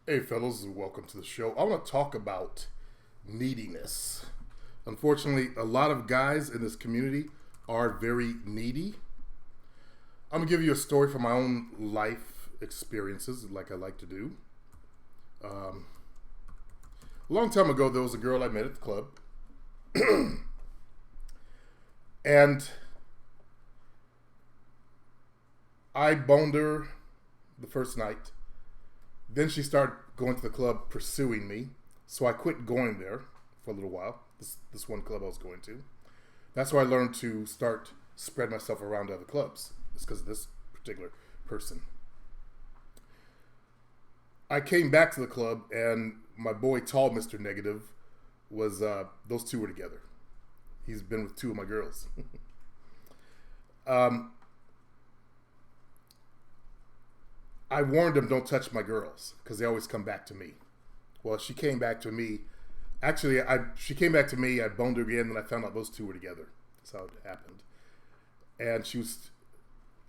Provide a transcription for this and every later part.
Hey fellas, and welcome to the show. I want to talk about neediness. Unfortunately, a lot of guys in this community are very needy. I'm gonna give you a story from my own life experiences, like I like to do. Um, a long time ago, there was a girl I met at the club, and I boned her the first night. Then she started going to the club pursuing me. So I quit going there for a little while. This one club I was going to. That's where I learned to start spread myself around to other clubs. It's because of this particular person. I came back to the club and my boy Tall Mr. Negative was those two were together. He's been with two of my girls. um, I warned him, don't touch my girls, because they always come back to me. Well, she came back to me. Actually, she came back to me. I boned her again, and I found out those two were together. That's how it happened. And she was.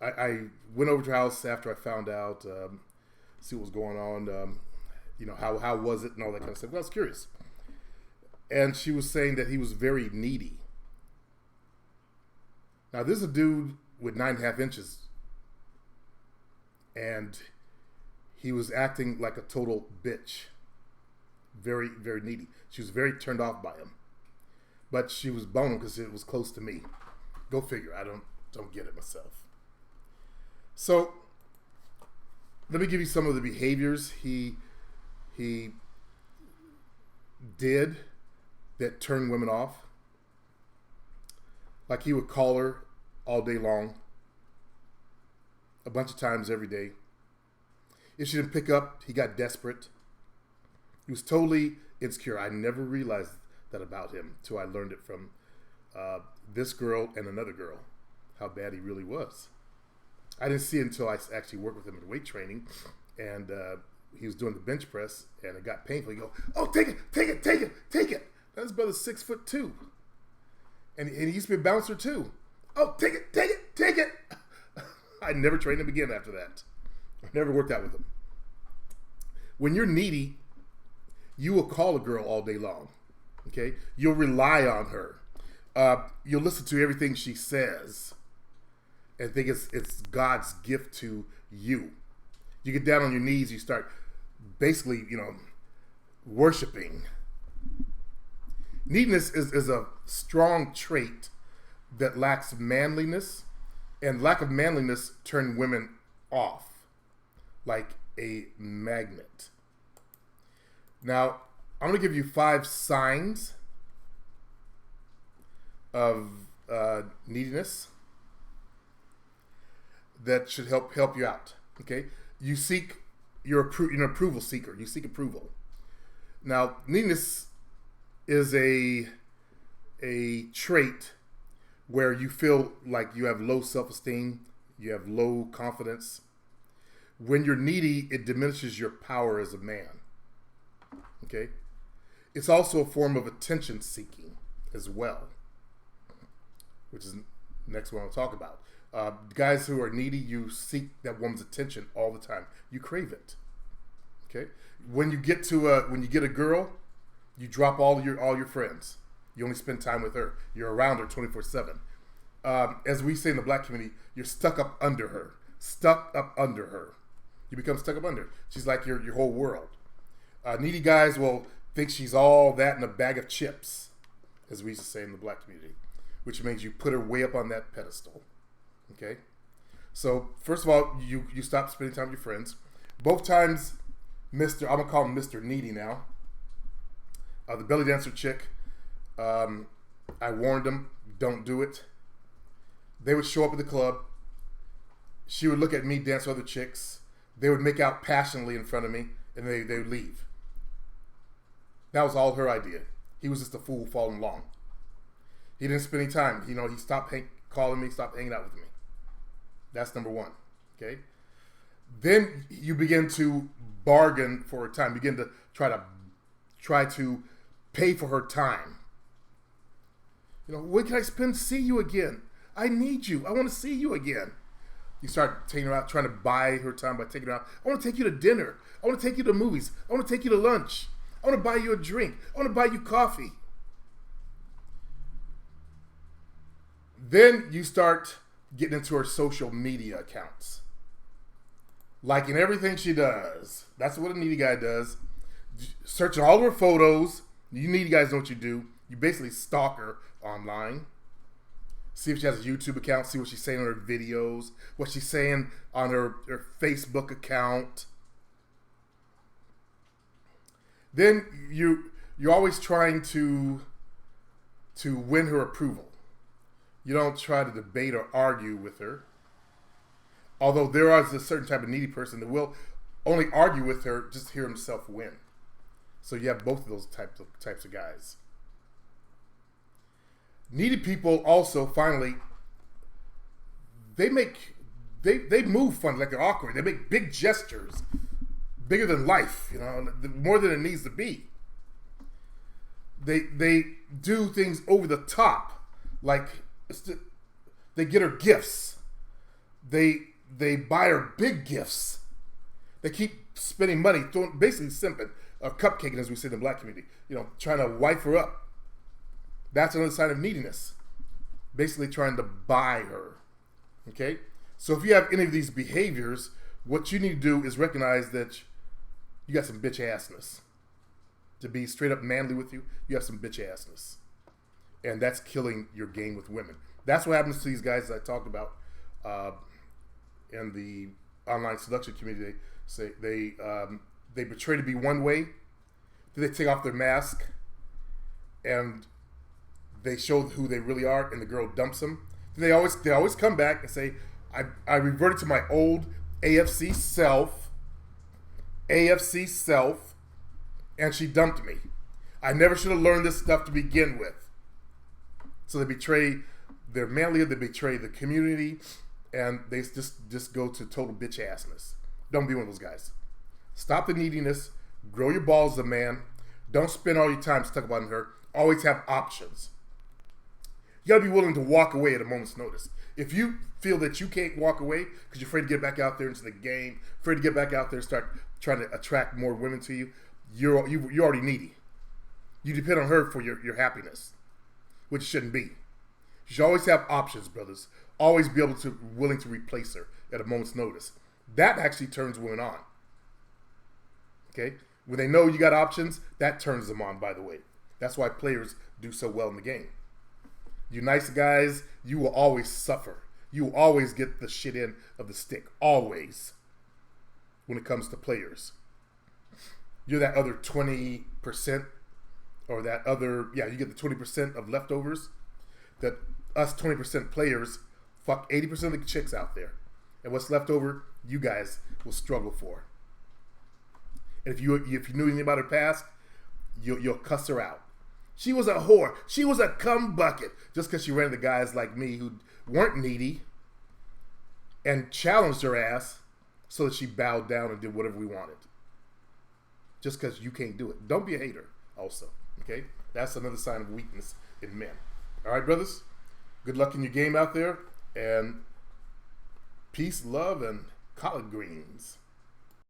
I went over to her house after I found out, see what was going on. How was it and all that kind of stuff. Well, I was curious. And she was saying that he was very needy. Now, this is a dude with 9.5 inches. And he was acting like a total bitch. Very, very needy. She was very turned off by him. But she was boning because it was close to me. Go figure. I don't get it myself. So, let me give you some of the behaviors he did that turned women off. Like he would call her all day long. A bunch of times every day. If she didn't pick up, he got desperate. He was totally insecure. I never realized that about him until I learned it from this girl and another girl, how bad he really was. I didn't see it until I actually worked with him in weight training, and he was doing the bench press, and it got painful. He go, "Oh, take it, take it, take it, take it." Now, his brother's 6'2", and he used to be a bouncer too. "Oh, take it, take it, take it." I never trained him again after that. I never worked out with him. When you're needy, you will call a girl all day long. Okay? You'll rely on her. You'll listen to everything she says and think it's God's gift to you. You get down on your knees, you start basically, worshiping. Neediness is a strong trait that lacks manliness. And lack of manliness turn women off like a magnet. Now, I'm going to give you 5 signs of neediness that should help you out. Okay, you're an approval seeker. You seek approval. Now, neediness is a trait where you feel like you have low self-esteem, you have low confidence. When you're needy, it diminishes your power as a man. Okay? It's also a form of attention seeking as well, which is the next one I'll talk about. Guys who are needy, you seek that woman's attention all the time. You crave it. Okay? When you get a girl, you drop all your friends. You only spend time with her. You're around her 24/7. As we say in the black community, you're stuck up under her. Stuck up under her. You become stuck up under her. She's like your whole world. Needy guys will think she's all that in a bag of chips, as we used to say in the black community, which means you put her way up on that pedestal. Okay? So, first of all, you stop spending time with your friends. Both times, I'm going to call him Mr. Needy now. The belly dancer chick, I warned them, don't do it. They would show up at the club. She would look at me dance with other chicks. They would make out passionately in front of me, and they would leave. That was all her idea. He was just a fool following along. He didn't spend any time. He stopped calling me, stopped hanging out with me. That's number 1. Okay? Then you begin to bargain for her time. Begin to try to pay for her time. When can I see you again? I need you. I want to see you again. You start taking her out, trying to buy her time by taking her out. I want to take you to dinner. I want to take you to movies. I want to take you to lunch. I want to buy you a drink. I want to buy you coffee. Then you start getting into her social media accounts. Liking everything she does. That's what a needy guy does. Searching all of her photos. You needy guys know what you do. You basically stalk her online. See if she has a YouTube account. See what she's saying on her videos. What she's saying on her Facebook account. Then you're always trying to win her approval. You don't try to debate or argue with her. Although there is a certain type of needy person that will only argue with her just to hear himself win. So you have both of those types of guys. Needy people also finally they move funny, like they're awkward. They make big gestures, bigger than life, more than it needs to be. They do things over the top, like they get her gifts. They buy her big gifts. They keep spending money, basically simping, or cupcaking, as we say in the black community. Trying to wife her up. That's another sign of neediness. Basically trying to buy her. Okay? So if you have any of these behaviors, what you need to do is recognize that you got some bitch assness. To be straight up manly with you, you have some bitch assness. And that's killing your game with women. That's what happens to these guys, as I talked about in the online seduction community. They betray to be one way, then they take off their mask, and they show who they really are, and the girl dumps them. Then they always come back and say, I reverted to my old AFC self, and she dumped me. I never should have learned this stuff to begin with. So they betray their manlyhood, they betray the community, and they just go to total bitch assness. Don't be one of those guys. Stop the neediness. Grow your balls as a man. Don't spend all your time stuck about her. Always have options. You gotta be willing to walk away at a moment's notice. If you feel that you can't walk away because you're afraid to get back out there into the game, afraid to get back out there and start trying to attract more women to you, you're already needy. You depend on her for your happiness, which shouldn't be. You should always have options, brothers. Always be willing to replace her at a moment's notice. That actually turns women on. Okay? When they know you got options, that turns them on, by the way. That's why players do so well in the game. You nice guys, you will always suffer. You will always get the shit end of the stick. Always. When it comes to players. You're that other 20%, or that other, you get the 20% of leftovers. That us 20% players fuck 80% of the chicks out there. And what's left over, you guys will struggle for. And if you knew anything about her past, you'll cuss her out. She was a whore. She was a cum bucket. Just because she ran into guys like me who weren't needy and challenged her ass so that she bowed down and did whatever we wanted. Just because you can't do it. Don't be a hater also. Okay? That's another sign of weakness in men. All right, brothers? Good luck in your game out there. And peace, love, and collard greens.